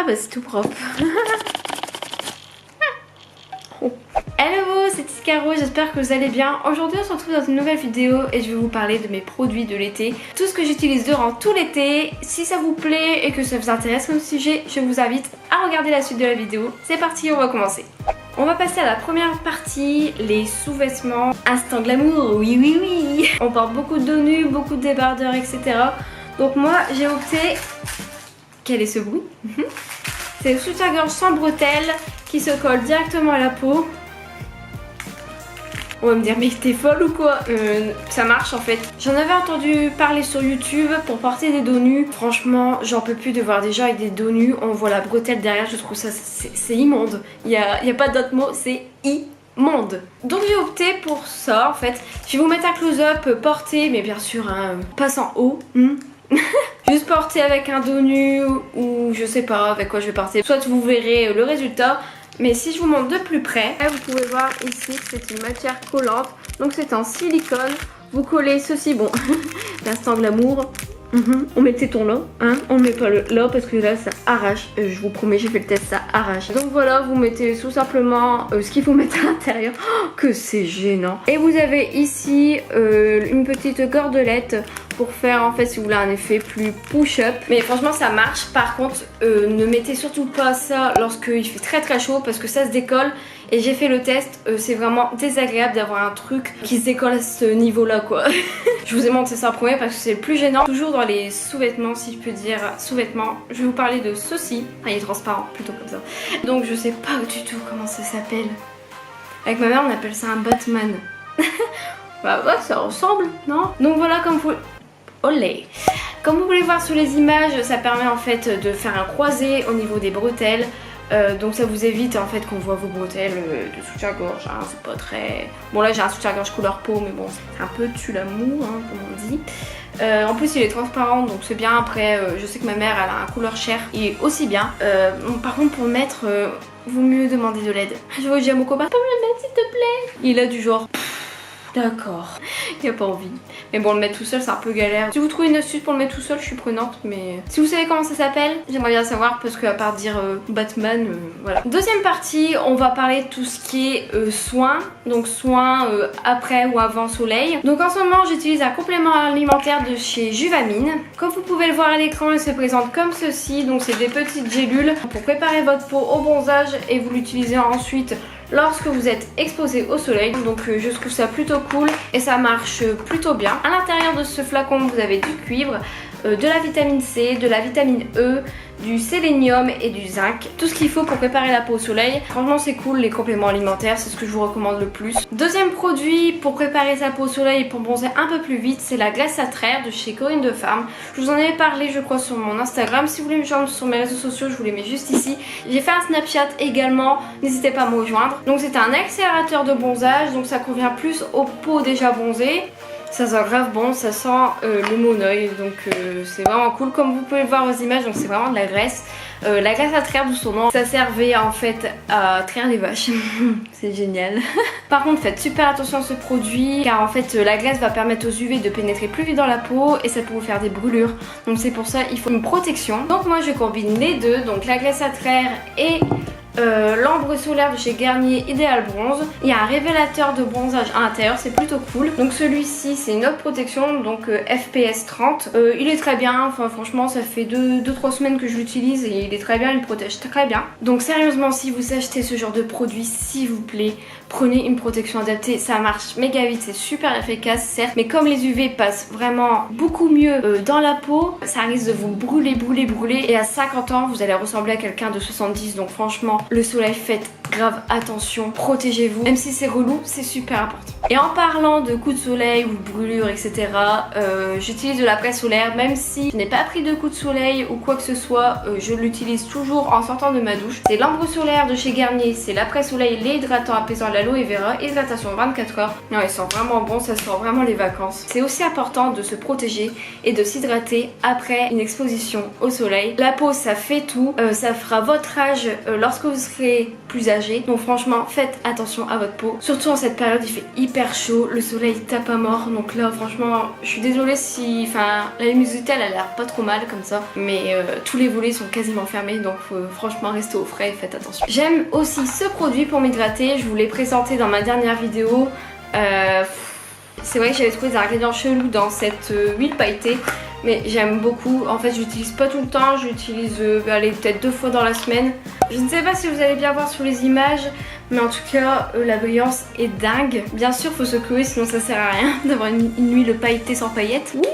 Ah bah c'est tout propre. Hello, c'est Caro, j'espère que vous allez bien. Aujourd'hui on se retrouve dans une nouvelle vidéo et je vais vous parler de mes produits de l'été. Tout ce que j'utilise durant tout l'été. Si ça vous plaît et que ça vous intéresse comme sujet, je vous invite à regarder la suite de la vidéo. C'est parti, on va commencer. On va passer à la première partie, les sous-vêtements. Instant glamour, oui oui oui. On porte beaucoup de dos nus, beaucoup de débardeurs, etc. Donc moi j'ai opté... Quel est ce bruit? C'est le soutien-gorge sans bretelles qui se colle directement à la peau. On va me dire mais t'es folle ou quoi? Ça marche en fait. J'en avais entendu parler sur YouTube pour porter des dos nus. Franchement j'en peux plus de voir des gens avec des dos nus. On voit la bretelle derrière, je trouve ça c'est immonde. Il y a pas d'autre mot, c'est immonde. Donc j'ai opté pour ça en fait. Je vais vous mettre un close-up porté, mais bien sûr hein, pas sans haut. Juste porter avec un dos nu ou je sais pas avec quoi je vais porter. Soit vous verrez le résultat. Mais si je vous montre de plus près, vous pouvez voir ici que c'est une matière collante. Donc c'est en silicone. Vous collez ceci, bon, l'instant glamour. On met le téton là, hein. On ne met pas le là parce que là ça arrache. Je vous promets, j'ai fait le test, ça arrache. Donc voilà, vous mettez tout simplement ce qu'il faut mettre à l'intérieur. Oh, que c'est gênant. Et vous avez ici une petite cordelette pour faire en fait si vous voulez un effet plus push-up. Mais franchement ça marche. Par contre ne mettez surtout pas ça lorsqu'il fait très très chaud parce que ça se décolle. Et j'ai fait le test, c'est vraiment désagréable d'avoir un truc qui se décolle à ce niveau là quoi. Je vous ai montré ça en premier parce que c'est le plus gênant. Toujours dans les sous-vêtements si je peux dire sous-vêtements, je vais vous parler de ceci. Ah, il est transparent plutôt comme ça. Donc je sais pas du tout comment ça s'appelle. Avec ma mère on appelle ça un Batman. Bah ouais ça ressemble non? Donc voilà comme vous... Olé. Comme vous pouvez voir sur les images, ça permet en fait de faire un croisé au niveau des bretelles. Donc ça vous évite en fait qu'on voit vos bretelles de soutien-gorge, hein, c'est pas très... Bon là j'ai un soutien-gorge couleur peau mais bon c'est un peu tue l'amour hein, comme on dit. En plus il est transparent donc c'est bien. Après je sais que ma mère elle a un couleur chair, il est aussi bien. Par contre pour le mettre, vaut mieux demander de l'aide. Je vois que j'ai mon copain, peux me le mettre s'il te plaît? Il a du genre... D'accord, il a pas envie. Mais bon, le mettre tout seul c'est un peu galère. Si vous trouvez une astuce pour le mettre tout seul, je suis prenante. Mais si vous savez comment ça s'appelle, j'aimerais bien savoir parce qu'à part dire Batman, voilà. Deuxième partie, on va parler de tout ce qui est soins. Donc soins après ou avant soleil. Donc en ce moment, j'utilise un complément alimentaire de chez Juvamine. Comme vous pouvez le voir à l'écran, il se présente comme ceci. Donc c'est des petites gélules pour préparer votre peau au bronzage et vous l'utilisez ensuite lorsque vous êtes exposé au soleil. Donc je trouve ça plutôt cool et ça marche plutôt bien. À l'intérieur de ce flacon vous avez du cuivre, de la vitamine C, de la vitamine E, du sélénium et du zinc. Tout ce qu'il faut pour préparer la peau au soleil. Franchement c'est cool les compléments alimentaires, c'est ce que je vous recommande le plus. Deuxième produit pour préparer sa peau au soleil et pour bronzer un peu plus vite, c'est la glace à traire de chez Corinne de Farm. Je vous en avais parlé je crois sur mon Instagram. Si vous voulez me joindre sur mes réseaux sociaux, je vous les mets juste ici. J'ai fait un Snapchat également, n'hésitez pas à me rejoindre. Donc c'est un accélérateur de bronzage, donc ça convient plus aux peaux déjà bronzées. Ça sent grave bon, ça sent le monoeil, donc c'est vraiment cool comme vous pouvez le voir aux images. Donc c'est vraiment de la graisse. La glace à traire, d'où son nom, ça servait en fait à traire les vaches. C'est génial. Par contre faites super attention à ce produit car en fait la glace va permettre aux UV de pénétrer plus vite dans la peau et ça peut vous faire des brûlures. Donc c'est pour ça il faut une protection. Donc moi je combine les deux, donc la glace à traire et l'ambre solaire de chez Garnier Idéal Bronze. Il y a un révélateur de bronzage à l'intérieur, c'est plutôt cool. Donc celui-ci c'est une autre protection, donc FPS 30. Il est très bien, enfin franchement ça fait 2-3 semaines que je l'utilise et il est très bien, il protège très bien. Donc sérieusement si vous achetez ce genre de produit, s'il vous plaît, prenez une protection adaptée, ça marche méga vite, c'est super efficace certes, mais comme les UV passent vraiment beaucoup mieux dans la peau, ça risque de vous brûler et à 50 ans vous allez ressembler à quelqu'un de 70. Donc franchement le soleil, faites grave attention, protégez-vous, même si c'est relou, c'est super important. Et en parlant de coups de soleil ou de brûlures etc, j'utilise de la presse solaire. Même si je n'ai pas pris de coups de soleil ou quoi que ce soit, je l'utilise toujours en sortant de ma douche. C'est l'ambre solaire de chez Garnier, c'est la presse soleil, les hydratants apaisant, l'aloe vera, hydratation 24 heures. Non, ils sont vraiment bons, ça sent vraiment les vacances. C'est aussi important de se protéger et de s'hydrater après une exposition au soleil. La peau ça fait tout, ça fera votre âge lorsque vous serez plus âgé. Donc franchement faites attention à votre peau, surtout en cette période il fait hyper hyper chaud, le soleil tape à mort, donc là franchement je suis désolée si... Enfin la luminosité elle a l'air pas trop mal comme ça, mais tous les volets sont quasiment fermés, donc franchement restez au frais et faites attention. J'aime aussi ce produit pour m'hydrater, je vous l'ai présenté dans ma dernière vidéo. C'est vrai que j'avais trouvé des ingrédients chelous dans cette huile pailletée, mais j'aime beaucoup. En fait, j'utilise pas tout le temps, j'utilise peut-être 2 fois dans la semaine. Je ne sais pas si vous allez bien voir sur les images, mais en tout cas, la brillance est dingue. Bien sûr, faut secouer, sinon ça sert à rien d'avoir une huile pailletée sans paillettes. Oui,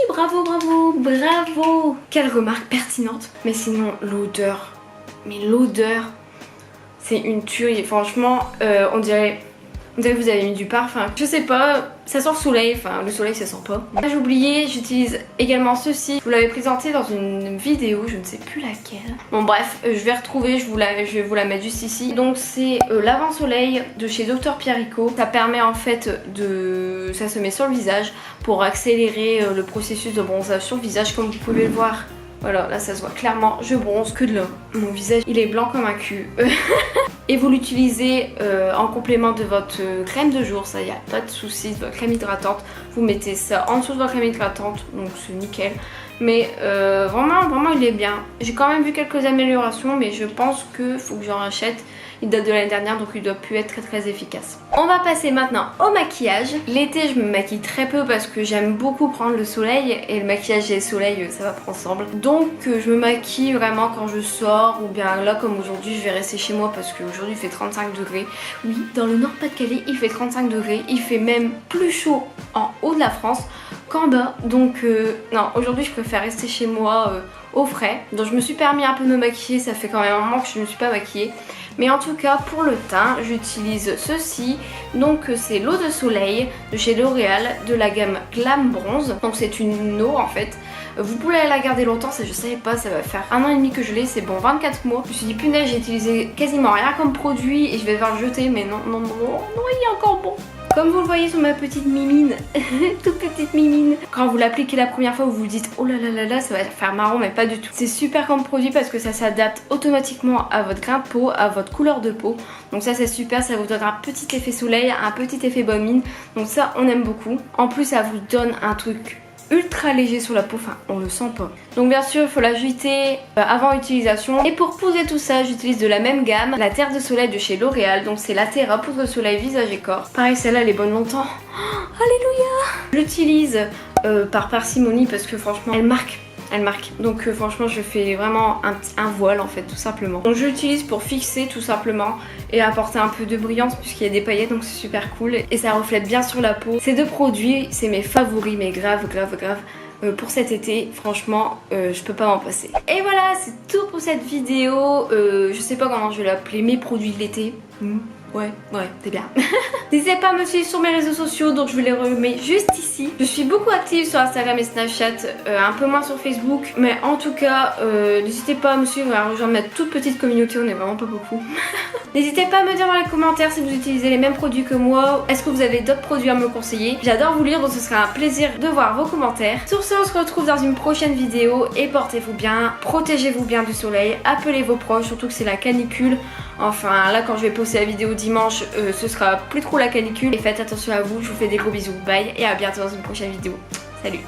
bravo, bravo, bravo. Quelle remarque pertinente. Mais sinon, l'odeur. Mais l'odeur, c'est une tuerie. Franchement, on dirait que vous avez mis du parfum. Je sais pas, ça sent le soleil, enfin le soleil ça sent pas. J'ai oublié, j'utilise également ceci. Je vous l'avais présenté dans une vidéo, je ne sais plus laquelle. Bon bref, je vais retrouver, je vais vous la mettre juste ici. Donc c'est l'avant-soleil de chez Dr Pierrico. Ça permet en fait de... ça se met sur le visage pour accélérer le processus de bronzage sur le visage comme vous pouvez le voir. Voilà, là ça se voit clairement, je bronze que de là. Mon visage il est blanc comme un cul. Et vous l'utilisez en complément de votre crème de jour, ça y a pas de souci, de votre crème hydratante. Vous mettez ça en dessous de votre crème hydratante, donc c'est nickel. Mais vraiment il est bien. J'ai quand même vu quelques améliorations, mais je pense que faut que j'en rachète. Il date de l'année dernière, donc il doit plus être très efficace. On va passer maintenant au maquillage. L'été je me maquille très peu parce que j'aime beaucoup prendre le soleil, et le maquillage et le soleil ça va pas ensemble. Donc je me maquille vraiment quand je sors, ou bien là comme aujourd'hui je vais rester chez moi parce qu'aujourd'hui il fait 35 degrés. Oui, dans le Nord-Pas-de-Calais il fait 35 degrés, il fait même plus chaud en haut de la France qu'en bas. Donc non, aujourd'hui je préfère rester chez moi au frais. Donc je me suis permis un peu de me maquiller, ça fait quand même un moment que je ne me suis pas maquillée. Mais en tout cas pour le teint j'utilise ceci, donc c'est l'eau de soleil de chez L'Oréal de la gamme Glam Bronze. Donc c'est une eau en fait, vous pouvez la garder longtemps, ça je savais pas, ça va faire 1 an et demi que je l'ai, c'est bon 24 mois. Je me suis dit punaise j'ai utilisé quasiment rien comme produit et je vais devoir le jeter, mais non, il est encore bon. Comme vous le voyez sur ma petite mimine, toute petite mimine, quand vous l'appliquez la première fois, vous vous dites oh là là là là, ça va faire marron, mais pas du tout. C'est super comme produit parce que ça s'adapte automatiquement à votre grain de peau, à votre couleur de peau. Donc ça c'est super, ça vous donne un petit effet soleil, un petit effet bonne mine. Donc ça on aime beaucoup. En plus ça vous donne un truc ultra léger sur la peau, enfin on le sent pas. Donc bien sûr il faut l'ajouter avant utilisation. Et pour poudrer tout ça j'utilise de la même gamme la terre de soleil de chez L'Oréal. Donc c'est la Terra poudre de soleil visage et corps. Pareil celle-là elle est bonne longtemps. Oh, alléluia. Je l'utilise par parcimonie parce que franchement elle marque. Donc franchement je fais vraiment un voile en fait tout simplement. Donc je l'utilise pour fixer tout simplement et apporter un peu de brillance puisqu'il y a des paillettes, donc c'est super cool et ça reflète bien sur la peau. Ces deux produits c'est mes favoris, mais grave pour cet été, franchement je peux pas m'en passer. Et voilà, c'est tout pour cette vidéo. Je sais pas comment je vais l'appeler, mes produits de l'été. Ouais, c'est bien. N'hésitez pas à me suivre sur mes réseaux sociaux, donc je vous les remets juste ici. Je suis beaucoup active sur Instagram et Snapchat, un peu moins sur Facebook. Mais en tout cas, n'hésitez pas à me suivre et à rejoindre ma toute petite communauté, on est vraiment pas beaucoup. N'hésitez pas à me dire dans les commentaires si vous utilisez les mêmes produits que moi. Est-ce que vous avez d'autres produits à me conseiller? J'adore vous lire, donc ce sera un plaisir de voir vos commentaires. Sur ce, on se retrouve dans une prochaine vidéo et portez-vous bien, protégez-vous bien du soleil, appelez vos proches, surtout que c'est la canicule. Enfin là quand je vais poster la vidéo dimanche ce sera plus trop la canicule. Et faites attention à vous, je vous fais des gros bisous, bye et à bientôt dans une prochaine vidéo. Salut.